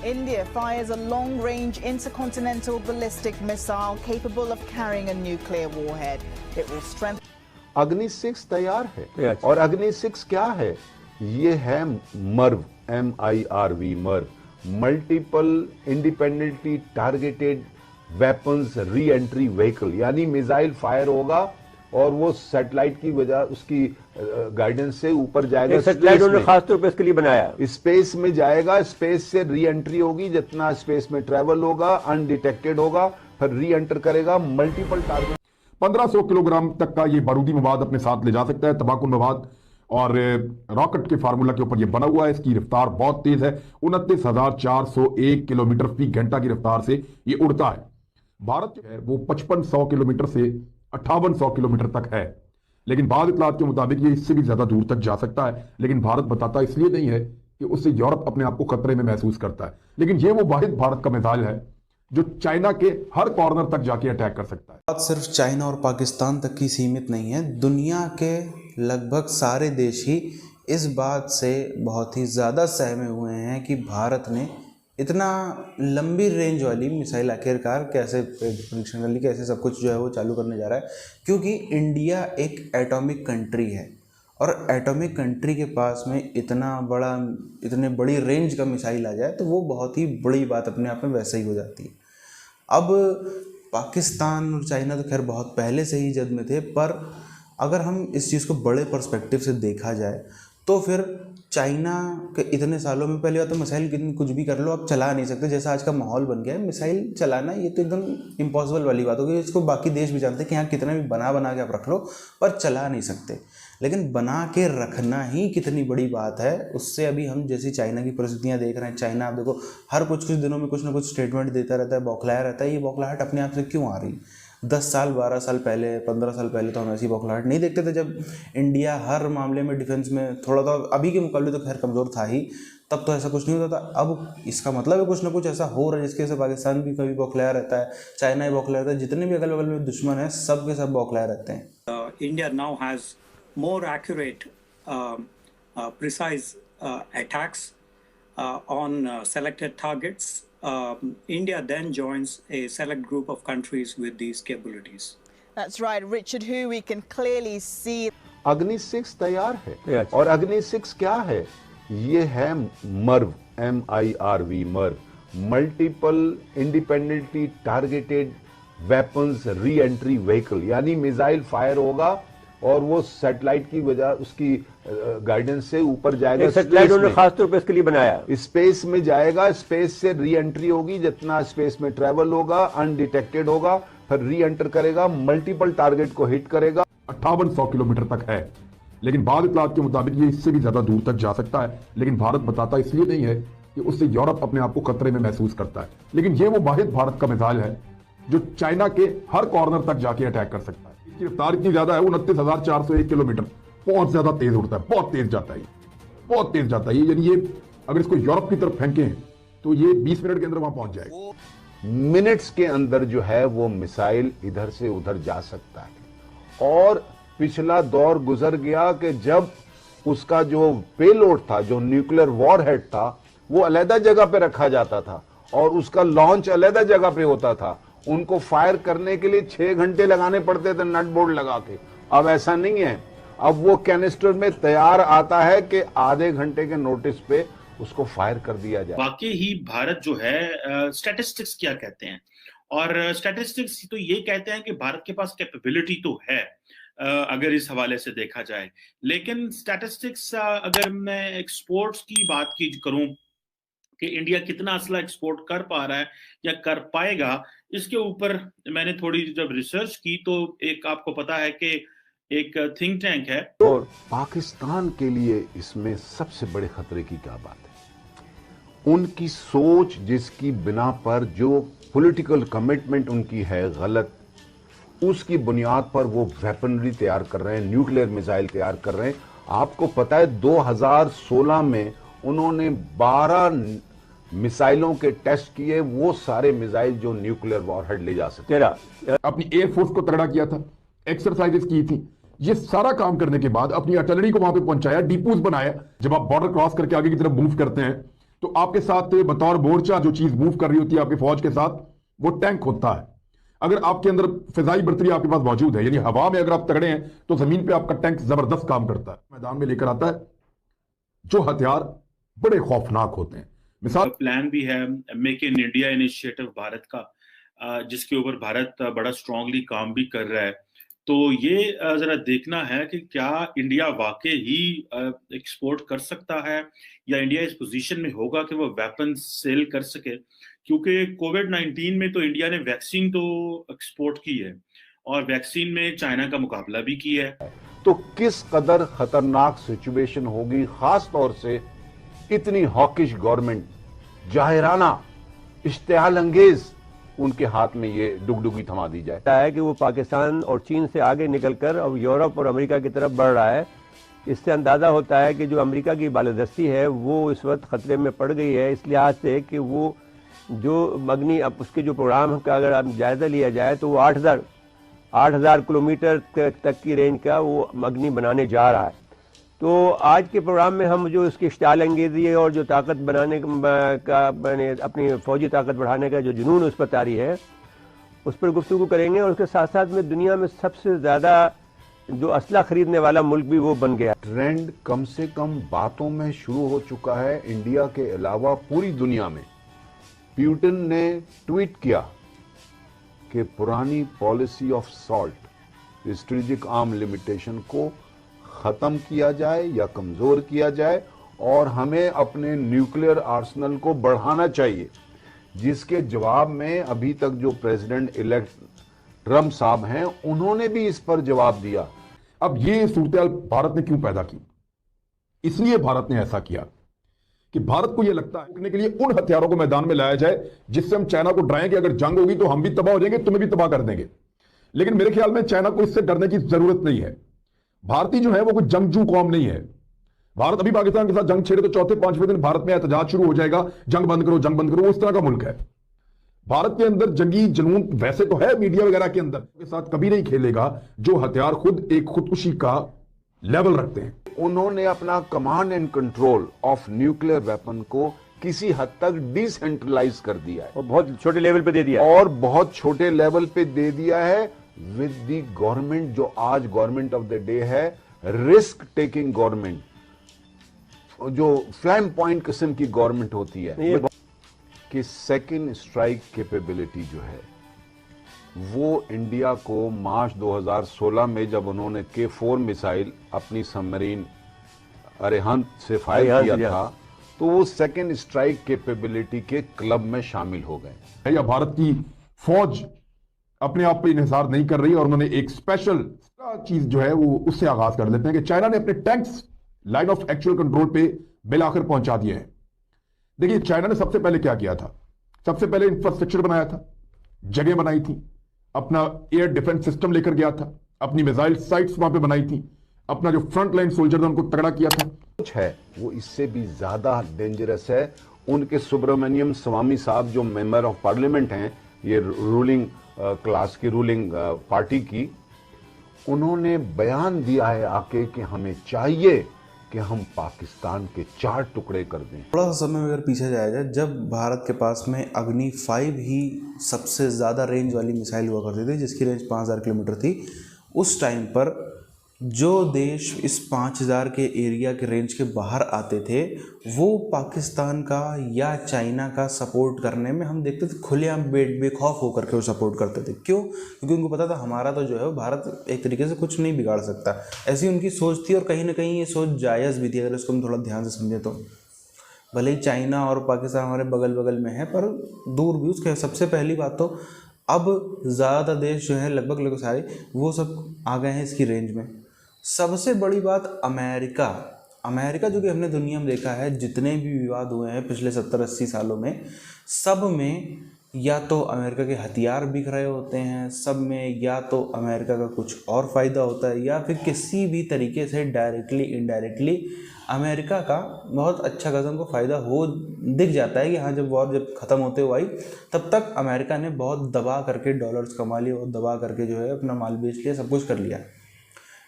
India fires a long-range intercontinental ballistic missile capable of carrying a nuclear warhead. It will strengthen. अग्नि 6 तैयार है और अग्नि 6 क्या है? ये है Merv, MIRV, Merv, multiple independently targeted weapons re entry vehicle, यानी मिसाइल फायर होगा और वो सैटेलाइट की वजह उसकी गाइडेंस से ऊपर जाएगा। सैटेलाइट उन्होंने खास तौर पे इसके लिए बनाया, स्पेस में जाएगा, स्पेस से री एंट्री होगी, जितना स्पेस में ट्रेवल होगा अनडिटेक्टेड होगा, फिर री एंटर करेगा मल्टीपल टारगेट। 1500 किलोग्राम तक का ये बारूदी मवाद अपने साथ ले जा सकता है, तबाकुन मवाद, और रॉकेट के फार्मूला के ऊपर ये बना हुआ है। इसकी रफ्तार बहुत तेज है, 29,401 किलोमीटर फी घंटा की रफ्तार से ये उड़ता है। भारत जो है वो 5500 किलोमीटर से 5800 किलोमीटर तक है, लेकिन बाद इतलात के मुताबिक ये इससे भी ज्यादा दूर तक जा सकता है, लेकिन भारत बताता इसलिए नहीं है कि उससे यूरोप अपने आप को खतरे में महसूस करता है। लेकिन ये वो वाहिद भारत का मिसाइल है जो चाइना के हर कॉर्नर तक जाके अटैक कर सकता है। बात सिर्फ चाइना और पाकिस्तान तक की सीमित नहीं है, दुनिया के लगभग सारे देश ही इस बात से बहुत ही ज़्यादा सहमे हुए हैं कि भारत ने इतना लंबी रेंज वाली मिसाइल आखिरकार कैसे परीक्षण कर ली, कैसे सब कुछ जो है वो चालू करने जा रहा है। क्योंकि इंडिया एक एटॉमिक कंट्री है और एटॉमिक कंट्री के पास में इतने बड़ी रेंज का मिसाइल आ जाए तो वो बहुत ही बड़ी बात अपने आप में वैसे ही हो जाती है। अब पाकिस्तान और चाइना तो खैर बहुत पहले से ही जद में थे, पर अगर हम इस चीज़ को बड़े पर्सपेक्टिव से देखा जाए तो फिर चाइना के इतने सालों में पहले बात तो मिसाइल कितनी कुछ भी कर लो आप चला नहीं सकते, जैसा आज का माहौल बन गया है मिसाइल चलाना ये तो एकदम इम्पॉसिबल वाली बात होगी। इसको बाकी देश भी जानते हैं कि यहाँ कितना भी बना के आप रख लो पर चला नहीं सकते, लेकिन बना के रखना ही कितनी बड़ी बात है। उससे अभी हम जैसी चाइना की परिस्थितियाँ देख रहे हैं, चाइना आप देखो हर कुछ दिनों में कुछ ना कुछ स्टेटमेंट देता रहता है, बौखलाया रहता है। ये बौखलाहट अपने आप से क्यों आ रही? 10 साल 12 साल पहले 15 साल पहले तो हम ऐसी बौखलाहट नहीं देखते थे, जब इंडिया हर मामले में डिफेंस में थोड़ा तो अभी के मुकाबले तो खैर कमज़ोर था ही, तब तो ऐसा कुछ नहीं होता था। अब इसका मतलब है कुछ ना कुछ ऐसा हो रहा है जिसकी वजह से पाकिस्तान भी कभी बौखलाया रहता है, चाइना भी बौखलाया रहता है, जितने भी अगल बगल में दुश्मन हैं सब के सब बौखलाया रहते हैं। India now has more accurate, precise attacks on selected targets. India then joins a select group of countries with these capabilities. That's right, Richard, who we can clearly see. अग्नि 6 तैयार है और अग्नि 6 क्या है? ये है Merv, MIRV, Merv, multiple independently targeted weapons re entry vehicle, यानी मिसाइल फायर होगा और वो सैटेलाइट की वजह उसकी गाइडेंस से ऊपर जाएगा। सैटेलाइट उन्होंने खास तौर पे इसके लिए बनाया, स्पेस में जाएगा, स्पेस से री एंट्री होगी, जितना स्पेस में ट्रेवल होगा अनडिटेक्टेड होगा, फिर री एंटर करेगा मल्टीपल टारगेट को हिट करेगा। 5800 किलोमीटर तक है, लेकिन बाद इतलात के मुताबिक ये इससे भी ज्यादा दूर तक जा सकता है, लेकिन भारत बताता इसलिए नहीं है कि उससे यूरोप अपने आप को खतरे में महसूस करता है। लेकिन ये वो वाहिद भारत का मिसाइल है जो चाइना के हर कॉर्नर तक जाके अटैक कर सकता है। इसकी रफ्तार इतनी ज्यादा है, 29,401 किलोमीटर, बहुत ज्यादा तेज उड़ता है, बहुत तेज जाता है, बहुत तेज जाता है। यानी ये अगर इसको यूरोप की तरफ फेंके तो ये 20 मिनट के अंदर वहां पहुंच जाएगा। मिनट्स के अंदर जो है वो मिसाइल इधर से उधर जा सकता है। और पिछला दौर गुजर गया कि जब उसका जो पेलोड था, जो न्यूक्लियर वॉरहेड था, वो अलग जगह पे रखा जाता था और उसका लॉन्च अलग जगह पे होता था। उनको फायर करने के लिए 6 घंटे लगाने पड़ते थे नट बोल्ट लगा के। अब ऐसा नहीं है, अब वो कैनिस्टर में तैयार आता है कि आधे घंटे के नोटिस पे उसको फायर कर दिया जाए। वाकई ही भारत जो है, स्टैटिस्टिक्स क्या कहते हैं, और स्टैटिस्टिक्स तो ये कहते हैं कि भारत के पास कैपेबिलिटी तो है अगर इस हवाले से देखा जाए, लेकिन स्टैटिस्टिक्स अगर मैं एक्सपोर्ट्स की बात करूं कि इंडिया कितना असला एक्सपोर्ट कर पा रहा है या कर पाएगा, इसके ऊपर मैंने थोड़ी जब रिसर्च की तो एक आपको पता है कि एक थिंक टैंक है, और पाकिस्तान के लिए इसमें सबसे बड़े खतरे की क्या बात है? उनकी सोच, जिसकी बिना पर जो पॉलिटिकल कमिटमेंट उनकी है गलत, उसकी बुनियाद पर वो वेपनरी तैयार कर रहे हैं, न्यूक्लियर मिसाइल तैयार कर रहे हैं। आपको पता है 2016 में उन्होंने 12 मिसाइलों के टेस्ट किए, वो सारे मिसाइल जो न्यूक्लियर वॉरहेड ले जा सकते। अपनी एयरफोर्स को तगड़ा किया था, एक्सरसाइजेस की थी, ये सारा काम करने के बाद अपनी आर्टिलरी को वहां पे पहुंचाया, डिपोज बनाया। जब आप बॉर्डर क्रॉस करके आगे की तरफ मूव करते हैं तो आपके साथ बतौर मोर्चा जो चीज मूव कर रही होती है आपकी फौज के साथ, वो टैंक होता है। अगर आपके अंदर फिजाई बर्तरी आपके पास मौजूद है, यानी हवा में अगर आप तगड़े हैं, तो जमीन पे आपका टैंक जबरदस्त काम करता है, मैदान में लेकर आता है जो हथियार बड़े खौफनाक होते हैं। मिसाल प्लान भी है make in India initiative Bharat का, जिसके ऊपर भारत बड़ा स्ट्रांगली काम भी कर रहा है। तो ये जरा देखना है कि क्या इंडिया वाकई ही एक्सपोर्ट कर सकता है, या इंडिया इस पोजीशन में होगा कि वो वेपन सेल कर सके, क्योंकि कोविड-19 में तो इंडिया ने वैक्सीन तो एक्सपोर्ट की है और वैक्सीन में चाइना का मुकाबला भी किया है। तो किस कदर खतरनाक सिचुएशन होगी, खास तौर से इतनी हॉकिश गवर्नमेंट, जाहिराना इश्तिहाल अंगेज उनके हाथ में ये डुगडुगी थमा दी जाए। है कि वो पाकिस्तान और चीन से आगे निकलकर अब यूरोप और अमेरिका की तरफ बढ़ रहा है। इससे अंदाज़ा होता है कि जो अमेरिका की बालादस्ती है वो इस वक्त खतरे में पड़ गई है, इस लिहाज से कि वो जो मगनी अब उसके जो प्रोग्राम का अगर आप जायज़ा लिया जाए तो वो 8,000 किलोमीटर तक की रेंज का वो मगनी बनाने जा रहा है। तो आज के प्रोग्राम में हम जो इसकी इश्तिहाल अंगेज़ी और जो ताकत बनाने का अपनी फौजी ताकत बढ़ाने का जो जुनून उस पर तारी है, उस पर गुफ्तगू करेंगे। और उसके साथ साथ में दुनिया में सबसे ज़्यादा जो असला खरीदने वाला मुल्क भी वो बन गया। ट्रेंड कम से कम बातों में शुरू हो चुका है इंडिया के अलावा पूरी दुनिया में। पुतिन ने ट्वीट किया कि पुरानी policy of salt, strategic arm limitation को खत्म किया जाए या कमजोर किया जाए और हमें अपने न्यूक्लियर आर्सेनल को बढ़ाना चाहिए, जिसके जवाब में अभी तक जो प्रेसिडेंट इलेक्ट ट्रम्प साहब हैं उन्होंने भी इस पर जवाब दिया। अब ये सूरत भारत ने क्यों पैदा की? इसलिए भारत ने ऐसा किया कि भारत को यह लगता है रोकने के लिए उन हथियारों को मैदान में लाया जाए जिससे हम चाइना को डराएं कि अगर जंग होगी तो हम भी तबाह हो जाएंगे, तुम्हें भी तबाह कर देंगे। लेकिन मेरे ख्याल में चाइना को इससे डरने की जरूरत नहीं है। भारतीय जो है वो कोई जंगजू कौम नहीं है। भारत अभी पाकिस्तान के साथ जंग छेड़े तो चौथे पांचवें दिन भारत में एहतजाज शुरू हो जाएगा, जंग बंद करो, जंग बंद करो। वो इस तरह का मुल्क है। भारत के अंदर जंगी जुनून वैसे तो है मीडिया वगैरह के अंदर, के साथ कभी नहीं खेलेगा जो हथियार खुद एक खुदकुशी का लेवल रखते हैं। उन्होंने अपना command and control of nuclear weapon को किसी हद तक डिसेंट्रलाइज कर दिया है और बहुत छोटे लेवल पे दे दिया और बहुत छोटे लेवल पे दे दिया है विद द गवर्नमेंट जो आज गवर्नमेंट ऑफ द डे है, रिस्क टेकिंग गवर्नमेंट, जो फ्लैम पॉइंट किस्म की गवर्नमेंट होती है कि सेकंड स्ट्राइक कैपेबिलिटी जो है वो इंडिया को मार्च 2016 में जब उन्होंने K4 मिसाइल अपनी सबमरीन अरिहंत से फायर किया था, तो वो सेकंड स्ट्राइक कैपेबिलिटी के क्लब में शामिल हो गए। या भारत की फौज अपने आप पे इन्हिसार नहीं कर रही और उन्होंने एक स्पेशल चीज जो है वो उससे आगाज कर लेते हैं कि चाइना ने अपने tanks line of actual control पे बिल आखिर पहुंचा दिए हैं। देखिए चाइना ने सबसे पहले क्या किया था? सबसे पहले इंफ्रास्ट्रक्चर बनाया था, जगह बनाई थी, अपना एयर डिफेंस सिस्टम लेकर गया था, अपनी मिसाइल साइट्स वहां पे बनाई थी, अपना जो फ्रंट लाइन सोल्जर था उनको तगड़ा किया था। कुछ है वो इससे भी ज्यादा डेंजरस है। उनके सुब्रमण्यम स्वामी साहब जो मेंबर ऑफ पार्लियामेंट हैं, ये रूलिंग क्लास की, रूलिंग पार्टी की, उन्होंने बयान दिया है आके कि हमें चाहिए कि हम पाकिस्तान के 4 टुकड़े कर दें। थोड़ा सा समय अगर पीछे जाया जाए, जब भारत के पास में अग्नि 5 ही सबसे ज़्यादा रेंज वाली मिसाइल हुआ करती थी जिसकी रेंज 5000 किलोमीटर थी, उस टाइम पर जो देश इस 5000 के एरिया के रेंज के बाहर आते थे वो पाकिस्तान का या चाइना का सपोर्ट करने में हम देखते थे खुलेआम बेखौफ होकर के वो सपोर्ट करते थे। क्यों? क्योंकि उनको पता था हमारा तो जो है भारत एक तरीके से कुछ नहीं बिगाड़ सकता। ऐसी उनकी सोच थी और कहीं ना कहीं ये सोच जायज़ भी थी अगर इसको हम थोड़ा ध्यान से समझें तो। भले ही चाइना और पाकिस्तान हमारे बगल बगल में है पर दूर भी। उसके सबसे पहली बात तो अब ज़्यादातर देश जो है लगभग सारे वो सब आ गए हैं इसकी रेंज में। सबसे बड़ी बात अमेरिका जो कि हमने दुनिया में देखा है जितने भी विवाद हुए हैं पिछले 70-80 सालों में, सब में या तो अमेरिका के हथियार बिक रहे होते हैं, सब में या तो अमेरिका का कुछ और फ़ायदा होता है या फिर किसी भी तरीके से डायरेक्टली इनडायरेक्टली अमेरिका का बहुत अच्छा कदम को फ़ायदा हो दिख जाता है कि हाँ जब वॉर जब ख़त्म होते हुए आई तब तक अमेरिका ने बहुत दबा करके डॉलर्स कमा लिए और दबा करके जो है अपना माल बेच लिया, सब कुछ कर लिया।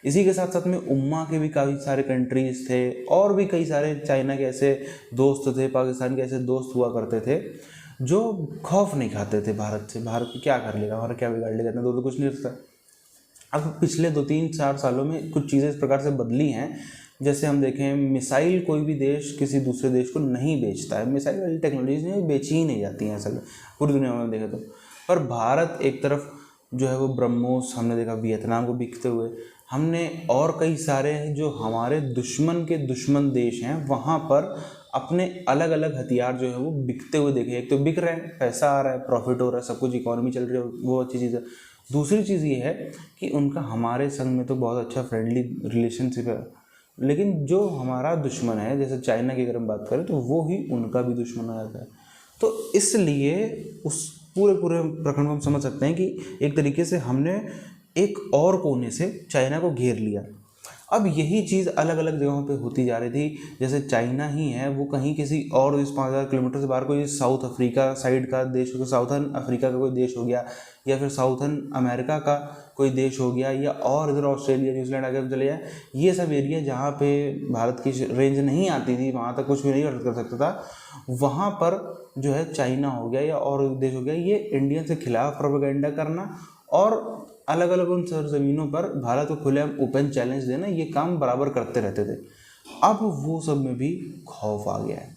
इसी के साथ साथ में उम्मा के भी काफ़ी सारे कंट्रीज थे और भी कई सारे चाइना के ऐसे दोस्त थे, पाकिस्तान के ऐसे दोस्त हुआ करते थे जो खौफ नहीं खाते थे भारत से। भारत क्या कर लेगा, हमारा क्या बिगाड़ लेगा, इतना दूर तो कुछ नहीं रखता। अब पिछले 2-3-4 सालों में कुछ चीज़ें इस प्रकार से बदली हैं, जैसे हम देखें मिसाइल कोई भी देश किसी दूसरे देश को नहीं बेचता है, मिसाइल वाली टेक्नोलॉजी में बेची ही नहीं जाती हैं असल पूरी दुनिया में देखें तो। पर भारत एक तरफ जो है वो ब्रह्मोस हमने देखा वियतनाम को बिकते हुए, हमने और कई सारे जो हमारे दुश्मन के दुश्मन देश हैं वहाँ पर अपने अलग अलग हथियार जो है वो बिकते हुए देखे। एक तो बिक रहे हैं, पैसा आ रहा है, प्रॉफिट हो रहा है, सब कुछ इकोनॉमी चल रही है, वो अच्छी चीज़ है। दूसरी चीज़ ये है कि उनका हमारे संग में तो बहुत अच्छा फ्रेंडली रिलेशनशिप है, लेकिन जो हमारा दुश्मन है जैसे चाइना की अगर हम बात करें तो वो ही उनका भी दुश्मन आ जाता है। तो इसलिए उस पूरे प्रकरण को हम समझ सकते हैं कि एक तरीके से हमने एक और कोने से चाइना को घेर लिया। अब यही चीज़ अलग अलग जगहों पे होती जा रही थी, जैसे चाइना ही है वो कहीं किसी और इस 5000 किलोमीटर से बाहर कोई साउथ अफ्रीका साइड का देश हो गया, साउथर्न अफ्रीका का कोई देश हो गया, या फिर साउथर्न अमेरिका का कोई देश हो गया, या और इधर ऑस्ट्रेलिया न्यूजीलैंड आगे चले जाए, ये सब एरिया जहाँ पे भारत की रेंज नहीं आती थी, वहाँ तक कुछ भी नहीं कर सकता था, वहाँ पर जो है चाइना हो गया या और देश हो गया, ये इंडिया के खिलाफ प्रोपेगेंडा करना और अलग अलग उन सरजमीनों पर भारत को खुलेआम ओपन चैलेंज देना, ये काम बराबर करते रहते थे। अब वो सब में भी खौफ आ गया है।